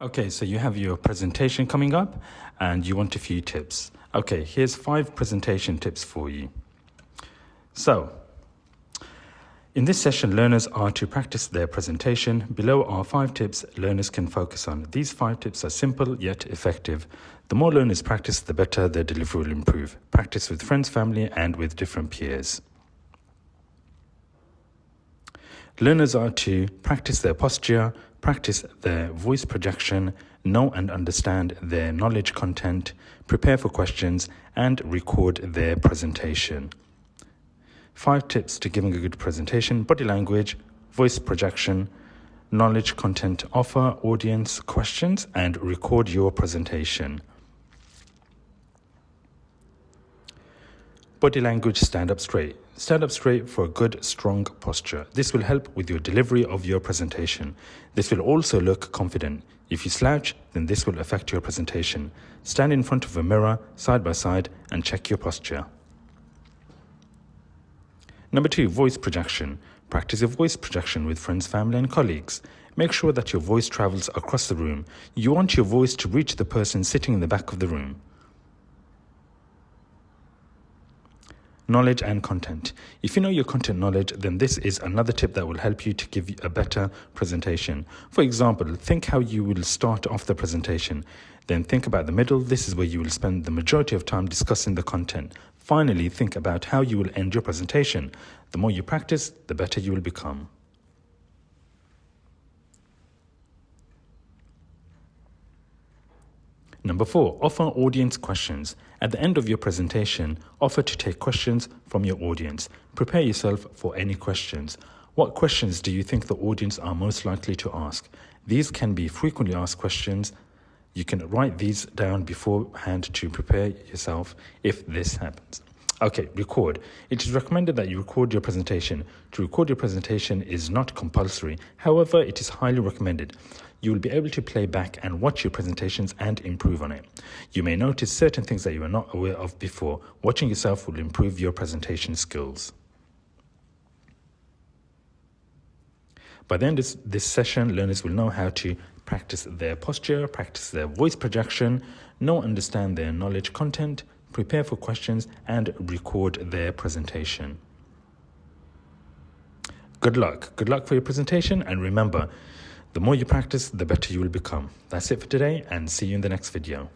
Okay, so you have your presentation coming up and you want a few tips. Okay, here's 5 presentation tips for you. So, in this session, learners are to practice their presentation. Below are 5 tips learners can focus on. These 5 tips are simple yet effective. The more learners practice, the better their delivery will improve. Practice with friends, family, and with different peers. Learners are to practice their posture, practice their voice projection, know and understand their knowledge content, prepare for questions, and record their presentation. 5 tips to giving a good presentation: body language, voice projection, knowledge content, offer audience questions, and record your presentation. Body language: stand up straight. Stand up straight for a good, strong posture. This will help with your delivery of your presentation. This will also look confident. If you slouch, then this will affect your presentation. Stand in front of a mirror, side by side, and check your posture. Number 2, voice projection. Practice your voice projection with friends, family, and colleagues. Make sure that your voice travels across the room. You want your voice to reach the person sitting in the back of the room. Knowledge and content. If you know your content knowledge, then this is another tip that will help you to give you a better presentation. For example, think how you will start off the presentation. Then think about the middle. This is where you will spend the majority of time discussing the content. Finally, think about how you will end your presentation. The more you practice, the better you will become. Number 4, offer audience questions. At the end of your presentation, offer to take questions from your audience. Prepare yourself for any questions. What questions do you think the audience are most likely to ask? These can be frequently asked questions. You can write these down beforehand to prepare yourself if this happens. Okay, record. It is recommended that you record your presentation. To record your presentation is not compulsory. However, it is highly recommended. You will be able to play back and watch your presentations and improve on it. You may notice certain things that you were not aware of before. Watching yourself will improve your presentation skills. By the end of this session, learners will know how to practice their posture, practice their voice projection, know and understand their knowledge content, prepare for questions, and record their presentation. Good luck. Good luck for your presentation, and remember, the more you practice, the better you will become. That's it for today, and see you in the next video.